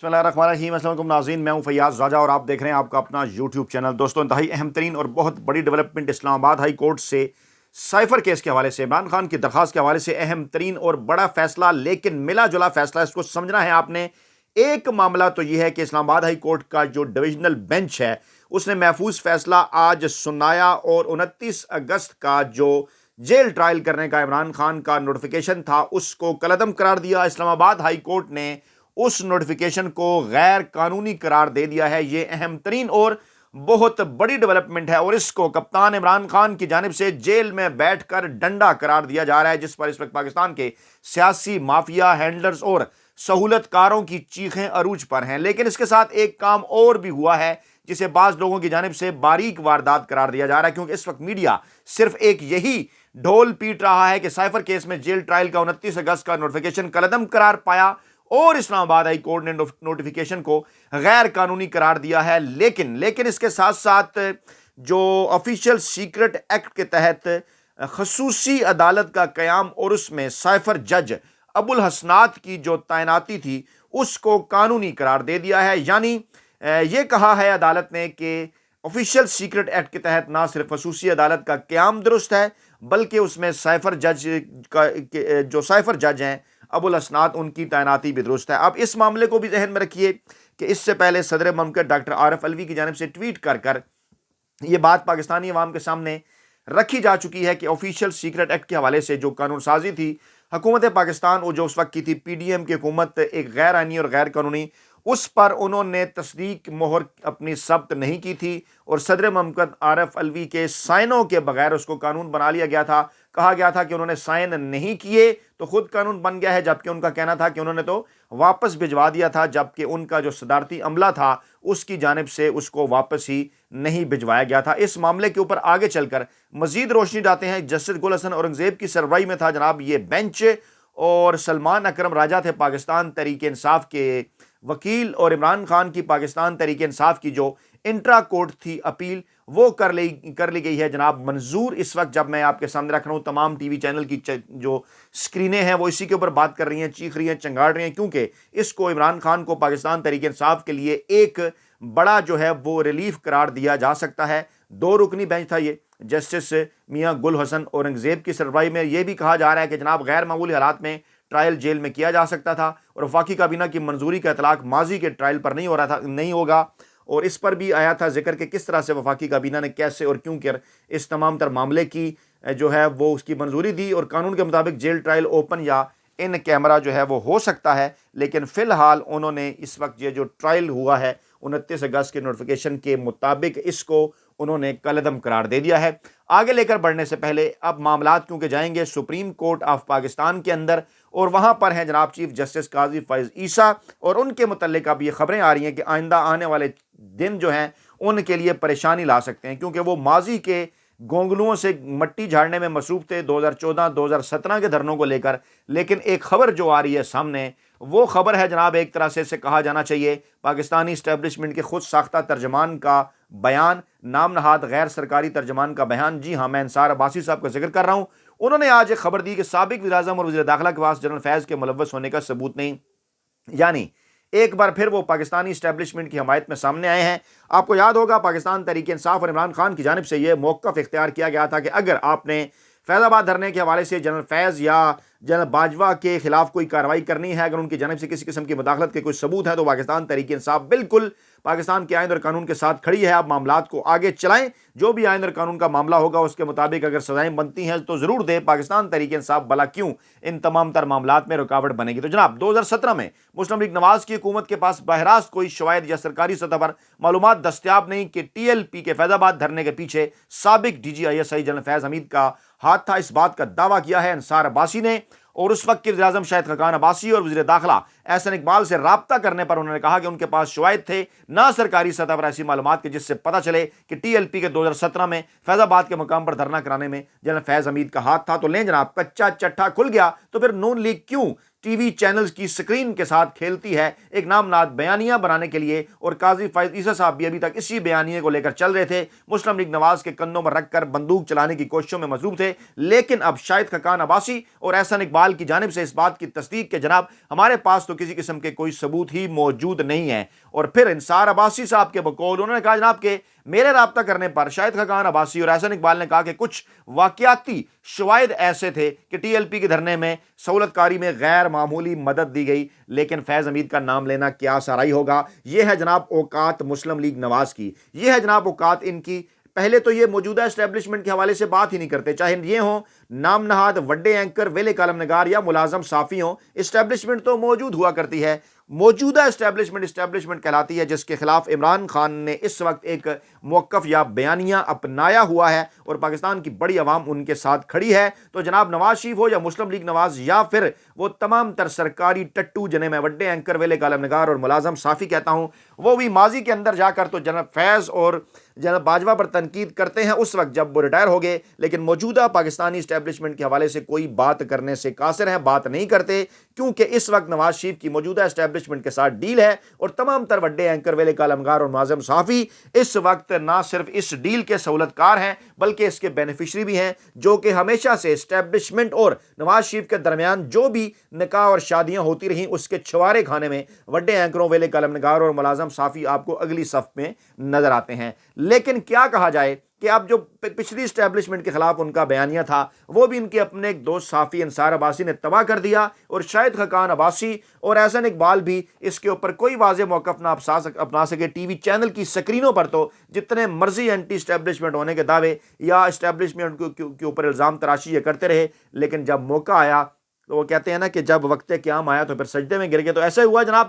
بسم اللہ الرحمن الرحیم۔ السلام علیکم ناظرین، میں ہوں فیاض راجہ اور آپ دیکھ رہے ہیں آپ کا اپنا یوٹیوب چینل۔ دوستوں، انتہائی اہم ترین اور بہت بڑی ڈیولپمنٹ اسلام آباد ہائی کورٹ سے سائفر کیس کے حوالے سے، عمران خان کی درخواست کے حوالے سے اہم ترین اور بڑا فیصلہ، لیکن ملا جلا فیصلہ، اس کو سمجھنا ہے آپ نے۔ ایک معاملہ تو یہ ہے کہ اسلام آباد ہائی کورٹ کا جو ڈویژنل بینچ ہے اس نے محفوظ فیصلہ آج سنایا، اور 29 اگست کا جو جیل ٹرائل کرنے کا عمران خان کا نوٹیفیکیشن تھا اس کو کالعدم قرار دیا۔ اسلام آباد ہائی کورٹ نے اس نوٹیفیکیشن کو غیر قانونی قرار دے دیا ہے۔ یہ اہم ترین اور بہت بڑی ڈیولپمنٹ ہے، اور اس کو کپتان عمران خان کی جانب سے جیل میں بیٹھ کر ڈنڈا قرار دیا جا رہا ہے، جس پر اس وقت پاکستان کے سیاسی مافیا ہینڈلرز اور سہولت کاروں کی چیخیں عروج پر ہیں۔ لیکن اس کے ساتھ ایک کام اور بھی ہوا ہے جسے بعض لوگوں کی جانب سے باریک واردات قرار دیا جا رہا ہے، کیونکہ اس وقت میڈیا صرف ایک یہی ڈھول پیٹ رہا ہے کہ سائفر کیس میں جیل ٹرائل کا 29 اگست کا نوٹیفیکیشن کالعدم قرار پایا اور اسلام آباد ہائی کورٹ نے نوٹیفیکیشن کو غیر قانونی قرار دیا ہے۔ لیکن اس کے ساتھ ساتھ جو آفیشیل سیکرٹ ایکٹ کے تحت خصوصی عدالت کا قیام اور اس میں سائفر جج ابو الحسنات کی جو تعیناتی تھی اس کو قانونی قرار دے دیا ہے۔ یعنی یہ کہا ہے عدالت نے کہ آفیشیل سیکرٹ ایکٹ کے تحت نہ صرف خصوصی عدالت کا قیام درست ہے، بلکہ اس میں سائفر جج کا جو سائفر جج ہیں ابو الحسنات، ان کی تعیناتی بھی درست ہے۔ اب اس معاملے کو بھی ذہن میں رکھیے کہ اس سے پہلے صدر مملکت ڈاکٹر عارف الوی کی جانب سے ٹویٹ کر یہ بات پاکستانی عوام کے سامنے رکھی جا چکی ہے کہ آفیشیل سیکرٹ ایکٹ کے حوالے سے جو قانون سازی تھی حکومت پاکستان اور جو اس وقت کی تھی پی ڈی ایم کی حکومت، ایک غیر آئینی اور غیر قانونی، اس پر انہوں نے تصدیق مہر اپنی ثبت نہیں کی تھی، اور صدر مملکت عارف الوی کے سائنوں کے بغیر اس کو قانون بنا لیا گیا تھا۔ کہا گیا تھا کہ انہوں نے سائن نہیں کیے تو خود قانون بن گیا ہے، جبکہ ان کا کہنا تھا کہ انہوں نے تو واپس بھجوا دیا تھا، جبکہ ان کا جو صدارتی عملہ تھا اس کی جانب سے اس کو واپس ہی نہیں بھجوایا گیا تھا۔ اس معاملے کے اوپر آگے چل کر مزید روشنی ڈالتے ہیں۔ جسٹس گل حسن اورنگزیب کی سربراہی میں تھا جناب یہ بینچ، اور سلمان اکرم راجہ تھے پاکستان تحریک انصاف کے وکیل، اور عمران خان کی پاکستان تحریک انصاف کی جو انٹرا کورٹ تھی اپیل وہ کر لی گئی ہے جناب منظور۔ اس وقت جب میں آپ کے سامنے رکھ رہا ہوں تمام ٹی وی چینل کی جو سکرینیں ہیں وہ اسی کے اوپر بات کر رہی ہیں، چیخ رہی ہیں، چنگاڑ رہی ہیں، کیونکہ اس کو عمران خان کو پاکستان تحریک انصاف کے لیے ایک بڑا جو ہے وہ ریلیف قرار دیا جا سکتا ہے۔ 2 رکنی بینچ تھا یہ، جسٹس میاں گل حسن اورنگزیب کی سربراہی میں۔ یہ بھی کہا جا رہا ہے کہ جناب غیر معمولی حالات میں ٹرائل جیل میں کیا جا سکتا تھا، اور وفاقی کابینہ کی منظوری کا اطلاق ماضی کے ٹرائل پر نہیں ہوگا، اور اس پر بھی آیا تھا ذکر کہ کس طرح سے وفاقی کابینہ نے کیسے اور کیوں کر اس تمام تر معاملے کی جو ہے وہ اس کی منظوری دی، اور قانون کے مطابق جیل ٹرائل اوپن یا ان کیمرہ جو ہے وہ ہو سکتا ہے۔ لیکن فی الحال انہوں نے اس وقت یہ جو ٹرائل ہوا ہے 29 اگست کے نوٹیفیکیشن کے مطابق اس کو انہوں نے کالعدم قرار دے دیا ہے۔ آگے لے کر بڑھنے سے پہلے اب معاملات کیونکہ جائیں گے سپریم کورٹ آف پاکستان کے اندر، اور وہاں پر ہیں جناب چیف جسٹس قاضی فائز عیسیٰ، اور ان کے متعلق اب یہ خبریں آ رہی ہیں کہ آئندہ آنے والے دن جو ہیں ان کے لیے پریشانی لا سکتے ہیں، کیونکہ وہ ماضی کے گونگلوؤں سے مٹی جھاڑنے میں مصروف تھے 2014 2017 کے دھرنوں کو لے کر۔ لیکن ایک خبر جو آ رہی ہے سامنے وہ خبر ہے جناب ایک طرح سے اسے کہا جانا چاہیے پاکستانی اسٹیبلشمنٹ کے خود ساختہ ترجمان کا بیان، نام نہاد غیر سرکاری ترجمان کا بیان۔ جی ہاں، میں انصار عباسی صاحب کا ذکر کر رہا ہوں۔ انہوں نے آج ایک خبر دی کہ سابق وزیر اعظم اور وزیر داخلہ کے پاس جنرل فیض کے ملوث ہونے کا ثبوت نہیں، یعنی ایک بار پھر وہ پاکستانی اسٹیبلشمنٹ کی حمایت میں سامنے آئے ہیں۔ آپ کو یاد ہوگا پاکستان تحریک انصاف اور عمران خان کی جانب سے یہ موقف اختیار کیا گیا تھا کہ اگر آپ نے فیض آباد دھرنے کے حوالے سے جنرل فیض یا جنرل باجوہ کے خلاف کوئی کارروائی کرنی ہے، اگر ان کی جانب سے کسی قسم کی مداخلت کے کوئی ثبوت ہے، تو پاکستان تحریک انصاف بالکل پاکستان کے آئین اور قانون کے ساتھ کھڑی ہے۔ آپ معاملات کو آگے چلائیں، جو بھی آئین اور قانون کا معاملہ ہوگا اس کے مطابق اگر سزائیں بنتی ہیں تو ضرور دیں۔ پاکستان تحریک انصاف بھلا کیوں ان تمام تر معاملات میں رکاوٹ بنے گی؟ تو جناب 2017 میں مسلم لیگ نواز کی حکومت کے پاس براہ کوئی شواہد یا سرکاری سطح پر معلومات دستیاب نہیں کہ ٹی ایل پی کے فیض آباد دھرنے کے پیچھے سابق D G I S I General Faiz Hameed کا ہاتھ تھا۔ اس بات کا دعویٰ کیا ہے انصار عباسی نے، اور اس وقت کے وزیر اعظم شاہد خاقان عباسی اور وزیر داخلہ احسن اقبال سے رابطہ کرنے پر انہوں نے کہا کہ ان کے پاس شواہد تھے نہ سرکاری سطح پر ایسی معلومات کے جس سے پتہ چلے کہ ٹی ایل پی کے 2017 میں فیض آباد کے مقام پر دھرنا کرانے میں جنرل فیض حمید کا ہاتھ تھا۔ تو لیں جناب، کچا چٹھا کھل گیا، تو پھر نون لیگ کیوں ٹی وی چینلز کی سکرین کے ساتھ کھیلتی ہے ایک نام نہاد بیانیہ بنانے کے لیے، اور قاضی فائز عیسیٰ صاحب بھی ابھی تک اسی بیانیے کو لے کر چل رہے تھے، مسلم لیگ نواز کے کندھوں پر رکھ کر بندوق چلانے کی کوششوں میں مصروف تھے۔ لیکن اب شاہد خاقان عباسی اور احسن اقبال کی جانب سے اس بات کی تصدیق کہ جناب ہمارے پاس تو کسی قسم کے کوئی ثبوت ہی موجود نہیں ہے، اور پھر انصار عباسی صاحب کے بقول انہوں نے کہا جناب کہ میرے رابطہ کرنے پر شاہد خاقان عباسی اور احسن اقبال نے کہا کہ کچھ واقعاتی شواہد ایسے تھے کہ ٹی ایل پی کے دھرنے میں سہولت کاری میں غیر معمولی مدد دی گئی، لیکن فیض حمید کا نام لینا کیا سرائی ہوگا۔ یہ ہے جناب اوقات مسلم لیگ نواز کی، یہ ہے جناب اوقات ان کی۔ پہلے تو یہ موجودہ اسٹیبلشمنٹ کے حوالے سے بات ہی نہیں کرتے، چاہے یہ ہوں نام نہاد وڈے اینکر ویلے کالم نگار یا ملازم صحافی ہوں، اسٹیبلشمنٹ تو موجود ہوا کرتی ہے۔ موجودہ اسٹیبلشمنٹ کہلاتی ہے جس کے خلاف عمران خان نے اس وقت ایک موقف یا بیانیہ اپنایا ہوا ہے اور پاکستان کی بڑی عوام ان کے ساتھ کھڑی ہے۔ تو جناب نواز شریف ہو یا مسلم لیگ نواز یا پھر وہ تمام تر سرکاری ٹٹو جنہیں میں وڈے اینکر ویلے کالم نگار اور ملازم صحافی کہتا ہوں، وہ بھی ماضی کے اندر جا کر تو جناب فیض اور جناب باجوہ پر تنقید کرتے ہیں اس وقت جب وہ ریٹائر ہو گئے، لیکن موجودہ پاکستانی اسٹیبلشمنٹ کے حوالے سے کوئی بات کرنے سے قاصر ہیں، بات نہیں کرتے، کیونکہ اس وقت نواز شریف کی موجودہ اسٹیبلشمنٹ کے ساتھ ڈیل ہے اور تمام تر وڈے اینکر ویلے کالم نگار اور ملازم صحافی اس وقت نہ صرف اس ڈیل کے سہولت کار ہیں بلکہ اس کے بینیفیشری بھی ہیں، جو کہ ہمیشہ سے اسٹیبلشمنٹ اور نواز شریف کے درمیان جو بھی نکاح اور شادیاں ہوتی رہیں اس کے چھوارے کھانے میں وڈے اینکروں ویلے کالم نگار اور ملازم صحافی آپ کو اگلی صف میں نظر آتے ہیں۔ لیکن کیا کہا جائے کہ اب جو پچھلی اسٹیبلشمنٹ کے خلاف ان کا بیانیہ تھا وہ بھی ان کے اپنے ایک دوست صحافی انصار عباسی نے تباہ کر دیا، اور شاہد خاقان عباسی اور احسن اقبال بھی اس کے اوپر کوئی واضح موقف نہ اپنا سکے۔ ٹی وی چینل کی سکرینوں پر تو جتنے مرضی اینٹی اسٹیبلشمنٹ ہونے کے دعوے یا اسٹیبلشمنٹ کے اوپر الزام تراشی یہ کرتے رہے، لیکن جب موقع آیا تو وہ کہتے ہیں نا کہ جب وقت قیام آیا تو پھر سجدے میں گر گئے۔ تو ایسا ہوا جناب،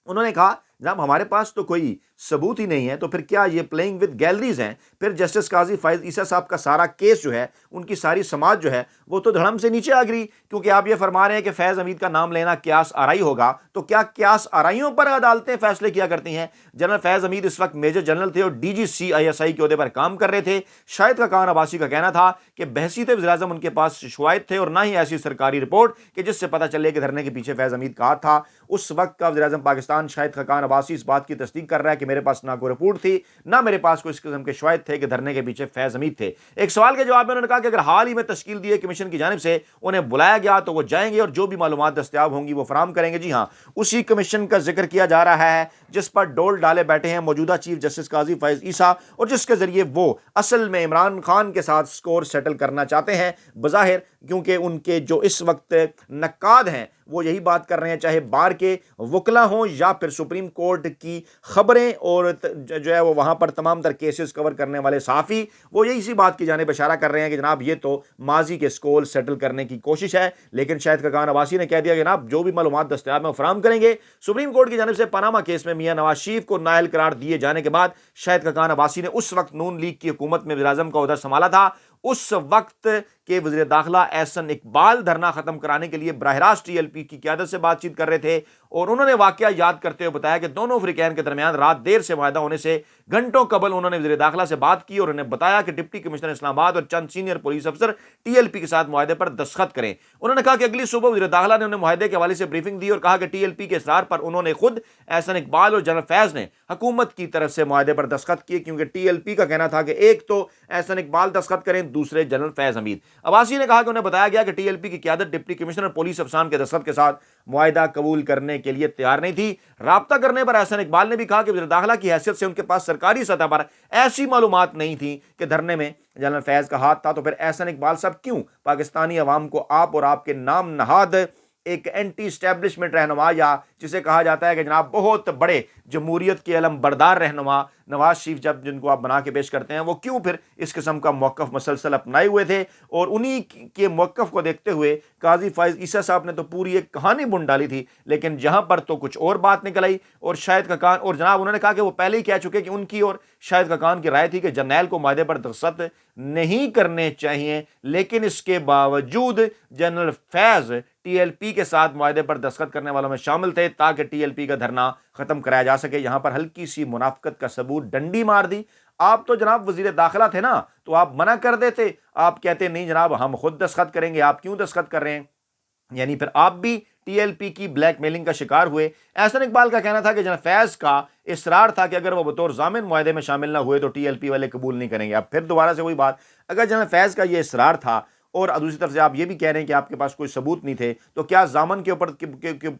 انہوں نے کہا جناب ہمارے پاس تو کوئی ثبوت ہی نہیں ہے، تو پھر کیا یہ پلینگ ود گیلریز ہیں؟ پھر جسٹس قاضی فائز عیسیٰ صاحب کا سارا کیس جو ہے، ان کی ساری سماعت جو ہے وہ تو دھڑم سے نیچے آ گئی، کیونکہ آپ یہ فرما رہے ہیں کہ فیض حمید کا نام لینا قیاس آرائی ہوگا۔ تو کیا قیاس آرائیوں پر عدالتیں فیصلے کیا کرتی ہیں؟ جنرل فیض حمید اس وقت میجر جنرل تھے اور ڈی جی سی آئی ایس آئی کے عہدے پر کام کر رہے تھے۔ شاہد خاقان عباسی کا کہنا تھا کہ بحیثیت وزیر اعظم ان کے پاس شواہد تھے اور نہ ہی ایسی سرکاری رپورٹ کہ جس سے پتہ چلے کہ دھرنے کے پیچھے فیض حمید کا ہاتھ تھا۔ اس وقت کا وزیر اعظم پاکستان شاہد خاقان عباسی اس بات کی تصدیق کر رہا ہے کہ میرے پاس نہ کوئی رپورٹ تھی، نہ میرے پاس کوئی اس قسم کے شواہد تھے کہ دھرنے کے پیچھے فیض حمید تھے۔ ایک سوال کے جواب میں انہوں نے کہا کہ اگر حال ہی میں تشکیل دیے کمیشن کی جانب سے انہیں بلایا گیا تو وہ جائیں گے اور جو بھی معلومات دستیاب ہوں گی وہ فراہم کریں گے۔ جی ہاں، اسی کمیشن کا ذکر کیا جا رہا ہے جس پر ڈول ڈالے بیٹھے ہیں موجودہ چیف جسٹس قاضی فائز عیسیٰ، اور جس کے ذریعے وہ اصل میں عمران خان کے ساتھ سکور سیٹل کرنا چاہتے ہیں بظاہر، کیونکہ ان کے جو اس وقت نقاد ہیں وہ یہی بات کر رہے ہیں، چاہے بار کے وکلا ہوں یا پھر سپریم کورٹ کی خبریں اور جو ہے وہ وہاں پر تمام تر کیسز کور کرنے والے صحافی، وہ یہی سی بات کی جانب اشارہ کر رہے ہیں کہ جناب یہ تو ماضی کے سکول سیٹل کرنے کی کوشش ہے۔ لیکن شاہد خاقان عباسی نے کہہ دیا کہ جناب جو بھی معلومات دستیاب ہیں وہ فراہم کریں گے۔ سپریم کورٹ کی جانب سے پاناما کیس میں میاں نواز شریف کو نااہل قرار دیے جانے کے بعد شاہد خاقان عباسی نے اس وقت نون لیگ کی حکومت میں وزیر اعظم کا عہدہ سنبھالا تھا۔ اس وقت کے وزیر داخلہ احسن اقبال دھرنا ختم کرانے کے لیے براہ راست ٹی ایل پی کی قیادت سے بات چیت کر رہے تھے، اور انہوں نے واقعہ یاد کرتے ہوئے بتایا کہ دونوں فریقین کے درمیان رات دیر سے معاہدہ ہونے سے گھنٹوں قبل انہوں نے وزیر داخلہ سے بات کی اور انہیں بتایا کہ ڈپٹی کمشنر اسلام آباد اور چند سینئر پولیس افسر ٹی ایل پی کے ساتھ معاہدے پر دستخط کریں۔ انہوں نے کہا کہ اگلی صبح وزیر داخلہ نے انہیں معاہدے کے حوالے سے بریفنگ دی اور کہا کہ ٹی ایل پی کے اصرار پر انہوں نے خود احسن اقبال اور جنرل فیض نے حکومت کی طرف سے معاہدے پر دستخط کیے، کیونکہ ٹی ایل پی کا کہنا تھا کہ ایک تو احسن اقبال دستخط کریں، دوسرے جنرل فیض حمید۔ عباسی نے کہا کہ انہیں بتایا گیا کہ ٹی ایل پی کی قیادت ڈپٹی کمشنر پولیس افسران کے دستخط کے ساتھ معاہدہ قبول کرنے کے لیے تیار نہیں تھی۔ رابطہ کرنے پر احسن اقبال نے بھی کہا کہ وزیر داخلہ کی حیثیت سے ان کے پاس سرکاری سطح پر ایسی معلومات نہیں تھیں کہ دھرنے میں جنرل فیض کا ہاتھ تھا، تو پھر احسن اقبال صاحب کیوں پاکستانی عوام کو آپ اور آپ کے نام نہاد ایک اینٹی اسٹیبلشمنٹ رہنما، یا جسے کہا جاتا ہے کہ جناب بہت بڑے جمہوریت کے علم بردار رہنما نواز شریف جب جن کو آپ بنا کے پیش کرتے ہیں، وہ کیوں پھر اس قسم کا موقف مسلسل اپنائے ہوئے تھے؟ اور انہی کے موقف کو دیکھتے ہوئے قاضی فائز عیسیٰ صاحب نے تو پوری ایک کہانی بن ڈالی تھی، لیکن جہاں پر تو کچھ اور بات نکل آئی۔ اور شاہد خاقان اور جناب انہوں نے کہا کہ وہ پہلے ہی کہہ چکے کہ ان کی اور شاہد خاقان کی رائے تھی کہ جرنیل کو معاہدے پر دستخط نہیں کرنے چاہیے، لیکن اس کے باوجود جنرل فیض ٹی ایل پی کے ساتھ معاہدے پر دستخط کرنے والوں میں شامل تھے تاکہ ٹی ایل پی کا دھرنا ختم کرایا جا سکے۔ یہاں پر ہلکی سی منافقت کا ثبوت ڈنڈی مار دی۔ آپ تو جناب وزیر داخلہ تھے نا، تو آپ منع کر دیتے، آپ کہتے نہیں جناب ہم خود دستخط کریں گے، آپ کیوں دستخط کر رہے ہیں؟ یعنی پھر آپ بھی ٹی ایل پی کی بلیک میلنگ کا شکار ہوئے۔ احسن اقبال کا کہنا تھا کہ جنرل فیض کا اصرار تھا کہ اگر وہ بطور ضامن معاہدے میں شامل نہ ہوئے تو ٹی ایل پی والے قبول نہیں کریں گے۔ اب پھر دوبارہ سے وہی بات، اگر جنرل فیض کا یہ اصرار تھا اور دوسری طرف سے آپ یہ بھی کہہ رہے ہیں کہ آپ کے پاس کوئی ثبوت نہیں تھے، تو کیا ضامن کے اوپر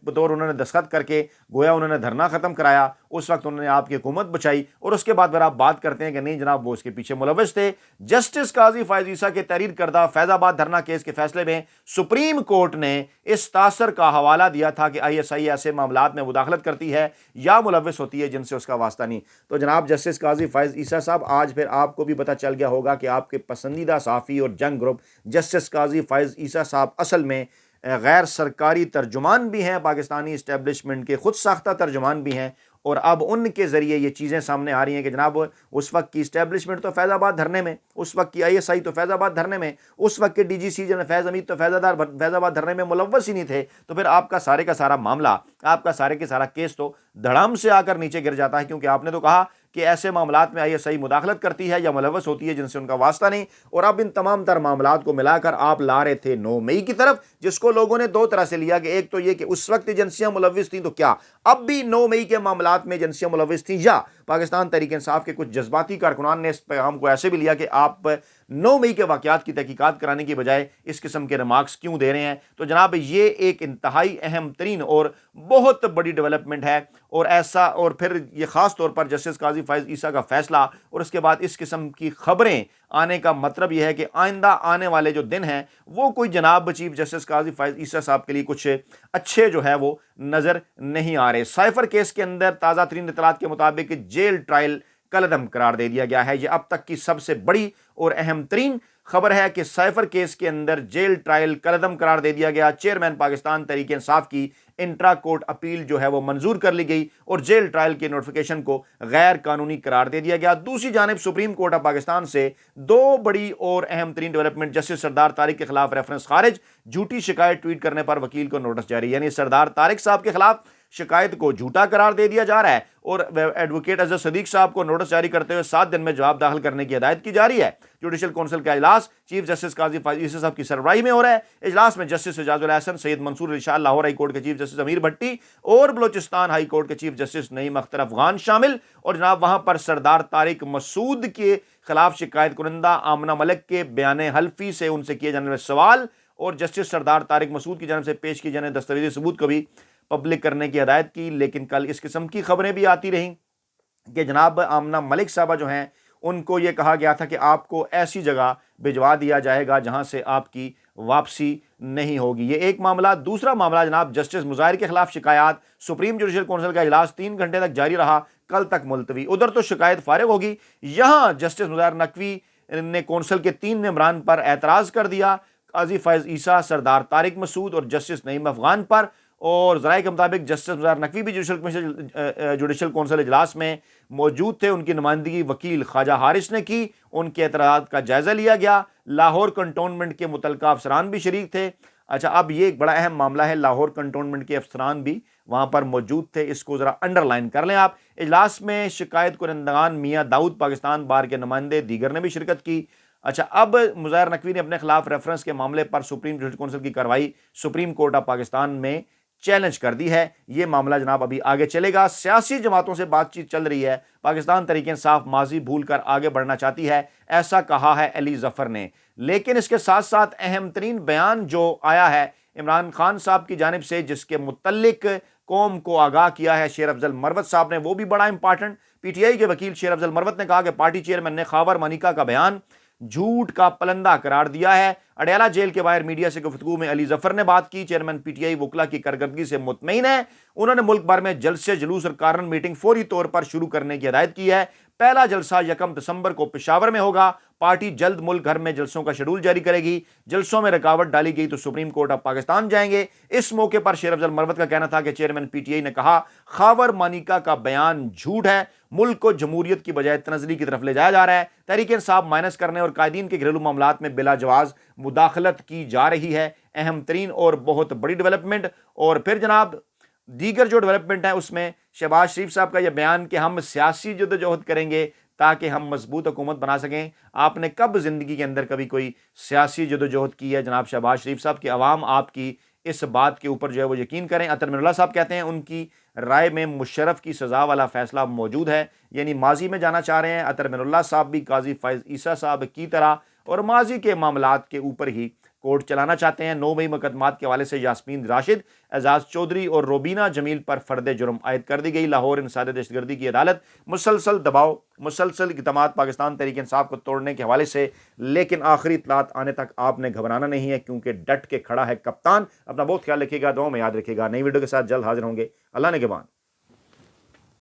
بطور انہوں نے دستخط کر کے گویا انہوں نے دھرنا ختم کرایا، اس وقت انہوں نے آپ کی حکومت بچائی، اور اس کے بعد پھر آپ بات کرتے ہیں کہ نہیں جناب وہ اس کے پیچھے ملوث تھے۔ جسٹس قاضی فائز عیسیٰ کے تحریر کردہ فیض آباد دھرنا کیس کے فیصلے میں سپریم کورٹ نے اس تاثر کا حوالہ دیا تھا کہ آئی ایس آئی ایسے معاملات میں مداخلت کرتی ہے یا ملوث ہوتی ہے جن سے اس کا واسطہ نہیں۔ تو جناب جسٹس قاضی فائز عیسیٰ صاحب، آج پھر آپ کو بھی پتہ چل گیا ہوگا کہ آپ کے پسندیدہ صحافی اور جنگ گروپ جسٹس قاضی فائز عیسیٰ صاحب اصل میں غیر سرکاری ترجمان بھی ہیں، پاکستانی اسٹیبلشمنٹ کے خود ساختہ ترجمان بھی ہیں، اور اب ان کے ذریعے یہ چیزیں سامنے آ رہی ہیں کہ جناب اس وقت کی اسٹیبلشمنٹ تو فیض آباد دھرنے میں، اس وقت کی آئی ایس آئی تو فیض آباد دھرنے میں، اس وقت کے ڈی جی سی جنرل فیض حمید تو فیض آباد دھرنے میں ملوث ہی نہیں تھے، تو پھر آپ کا سارے کا سارا معاملہ، آپ کا سارے کے سارا کیس تو دھڑام سے آ کر نیچے گر جاتا ہے، کیونکہ آپ نے تو کہا کہ ایسے معاملات میں آئی ایس آئی مداخلت کرتی ہے یا ملوث ہوتی ہے جن سے ان کا واسطہ نہیں، اور اب ان تمام تر معاملات کو ملا کر آپ لا رہے تھے 9 مئی کی طرف، جس کو لوگوں نے دو طرح سے لیا کہ ایک تو یہ کہ اس وقت ایجنسیاں ملوث تھیں، تو کیا اب بھی 9 مئی کے معاملات میں ایجنسیاں ملوث تھیں، یا پاکستان تحریک انصاف کے کچھ جذباتی کارکنان نے اس پیغام کو ایسے بھی لیا کہ آپ 9 مئی کے واقعات کی تحقیقات کرانے کی بجائے اس قسم کے ریمارکس کیوں دے رہے ہیں۔ تو جناب یہ ایک انتہائی اہم ترین اور بہت بڑی ڈیولپمنٹ ہے، اور ایسا، اور پھر یہ خاص طور پر جسٹس قاضی فائز عیسیٰ کا فیصلہ اور اس کے بعد اس قسم کی خبریں آنے کا مطلب یہ ہے کہ آئندہ آنے والے جو دن ہیں وہ کوئی جناب چیف جسٹس قاضی فائز عیسیٰ صاحب کے لیے کچھ اچھے جو ہے وہ نظر نہیں آ رہے۔ سائفر کیس کے اندر تازہ ترین اطلاعات کے مطابق جیل ٹرائل کالعدم قرار دے دیا گیا ہے۔ یہ اب تک کی سب سے بڑی اور اہم ترین خبر ہے کہ سائفر کیس کے اندر جیل ٹرائل کالعدم قرار دے دیا گیا۔ چیئرمین پاکستان تحریک انصاف کی انٹرا کورٹ اپیل جو ہے وہ منظور کر لی گئی اور جیل ٹرائل کے نوٹیفیکیشن کو غیر قانونی قرار دے دیا گیا۔ دوسری جانب سپریم کورٹ آف پاکستان سے دو بڑی اور اہم ترین ڈیولپمنٹ، جسٹس سردار طارق کے خلاف ریفرنس خارج، جھوٹی شکایت ٹویٹ کرنے پر وکیل کو نوٹس جاری، یعنی سردار طارق صاحب کے خلاف شکایت کو جھوٹا قرار دے دیا جا رہا ہے اور ایڈوکیٹ اظہر صدیق صاحب کو نوٹس جاری کرتے ہوئے 7 دن میں جواب داخل کرنے کی ہدایت کی جا رہی ہے۔ جوڈیشل کونسل کا اجلاس چیف جسٹس قاضی فائز عیسیٰ صاحب کی سربراہی میں ہو رہا ہے۔ اجلاس میں جسٹس اعجاز الحسن، سید منصور علی شاہ لاہور ہائی کورٹ کے چیف جسٹس امیر بھٹی اور بلوچستان ہائی کورٹ کے چیف جسٹس نعیم اختر افغان شامل، اور جناب وہاں پر سردار طارق مسعود کے خلاف شکایت کنندہ آمنہ ملک کے بیان حلفی سے ان سے کیے جانے والے سوال اور جسٹس سردار طارق مسعود کی جانب سے پیش کیے جانے دستاویزی ثبوت کو بھی پبلک کرنے کی ہدایت کی۔ لیکن کل اس قسم کی خبریں بھی آتی رہیں کہ جناب آمنہ ملک صاحبہ جو ہیں ان کو یہ کہا گیا تھا کہ آپ کو ایسی جگہ بھجوا دیا جائے گا جہاں سے آپ کی واپسی نہیں ہوگی۔ یہ ایک معاملہ۔ دوسرا معاملہ جناب جسٹس مظاہر کے خلاف شکایات، سپریم جوڈیشل کونسل کا اجلاس 3 گھنٹے تک جاری رہا، کل تک ملتوی۔ ادھر تو شکایت فارغ ہوگی، یہاں جسٹس مظاہر نقوی نے کونسل کے 3 ممبران پر اعتراض کر دیا، قاضی فائز عیسیٰ، سردار طارق مسعود اور جسٹس نعیم افغان پر، اور ذرائع کے مطابق جسٹس مظاہر نقوی بھی جوڈیشل کونسل اجلاس میں موجود تھے۔ ان کی نمائندگی وکیل خواجہ حارث نے کی، ان کے اعتراضات کا جائزہ لیا گیا۔ لاہور کنٹونمنٹ کے متعلقہ افسران بھی شریک تھے۔ اچھا، اب یہ ایک بڑا اہم معاملہ ہے، لاہور کنٹونمنٹ کے افسران بھی وہاں پر موجود تھے، اس کو ذرا انڈر لائن کر لیں آپ۔ اجلاس میں شکایت کنندگان میاں داؤد پاکستان بار کے نمائندے دیگر نے بھی شرکت کی۔ اچھا، اب مظاہر نقوی نے اپنے خلاف ریفرنس کے معاملے پر سپریم جوڈیشل کونسل کی کارروائی سپریم کورٹ آف پاکستان میں چیلنج کر دی ہے۔ یہ معاملہ جناب ابھی آگے چلے گا۔ سیاسی جماعتوں سے بات چیت چل رہی ہے، پاکستان تحریک انصاف ماضی بھول کر آگے بڑھنا چاہتی ہے، ایسا کہا ہے علی ظفر نے۔ لیکن اس کے ساتھ ساتھ اہم ترین بیان جو آیا ہے عمران خان صاحب کی جانب سے، جس کے متعلق قوم کو آگاہ کیا ہے شیر افضل مروت صاحب نے، وہ بھی بڑا امپارٹنٹ۔ پی ٹی آئی کے وکیل شیر افضل مروت نے کہا کہ پارٹی چیئرمین نے خاور مانیکا کا بیان جھوٹ کا پلندہ قرار دیا ہے۔ اڈیالہ جیل کے باہر میڈیا سے گفتگو میں علی ظفر نے بات کی۔ چیئرمین پی ٹی آئی وکلا کی کارکردگی سے مطمئن ہے، انہوں نے ملک بھر میں جلسے، جلوس اور کارن میٹنگ فوری طور پر شروع کرنے کی ہدایت کی ہے۔ پہلا جلسہ 1 دسمبر کو پشاور میں ہوگا۔ پارٹی جلد ملک بھر میں جلسوں کا شیڈول جاری کرے گی۔ جلسوں میں رکاوٹ ڈالی گئی تو سپریم کورٹ آف پاکستان جائیں گے۔ اس موقع پر شیر افضل مروت کا کہنا تھا کہ چیئرمین پی ٹی آئی نے کہا خاور مانیکا کا بیان جھوٹ ہے، ملک کو جمہوریت کی بجائے تنزلی کی طرف لے جایا جا رہا ہے، تحریک انصاف مائنس کرنے اور قائدین کے گھریلو معاملات میں بلا جواز مداخلت کی جا رہی ہے۔ اہم ترین اور بہت بڑی ڈیولپمنٹ۔ اور پھر جناب دیگر جو ڈیولپمنٹ ہے اس میں شہباز شریف صاحب کا یہ بیان کہ ہم سیاسی جدوجہد کریں گے تاکہ ہم مضبوط حکومت بنا سکیں۔ آپ نے کب زندگی کے اندر کبھی کوئی سیاسی جدوجہد کی ہے جناب شہباز شریف صاحب؟ کہ عوام آپ کی اس بات کے اوپر جو ہے وہ یقین کریں۔ اطہر من اللہ صاحب کہتے ہیں ان کی رائے میں مشرف کی سزا والا فیصلہ موجود ہے، یعنی ماضی میں جانا چاہ رہے ہیں اطہر من اللہ صاحب بھی قاضی فائز عیسیٰ صاحب کی طرح، اور ماضی کے معاملات کے اوپر ہی کورٹ چلانا چاہتے ہیں۔ 9 مئی مقدمات کے حوالے سے یاسمین راشد، اعزاز چودھری اور روبینہ جمیل پر فرد جرم عائد کر دی گئی۔ لاہور انسداد دہشت گردی کی عدالت مسلسل دباؤ، مسلسل اقدامات پاکستان تحریک انصاف کو توڑنے کے حوالے سے، لیکن آخری اطلاعات آنے تک آپ نے گھبرانا نہیں ہے، کیونکہ ڈٹ کے کھڑا ہے کپتان۔ اپنا بہت خیال رکھیے گا، دعاؤں میں یاد رکھیے گا۔ نئی ویڈیو کے ساتھ جلد حاضر ہوں گے۔ اللہ نگہبان۔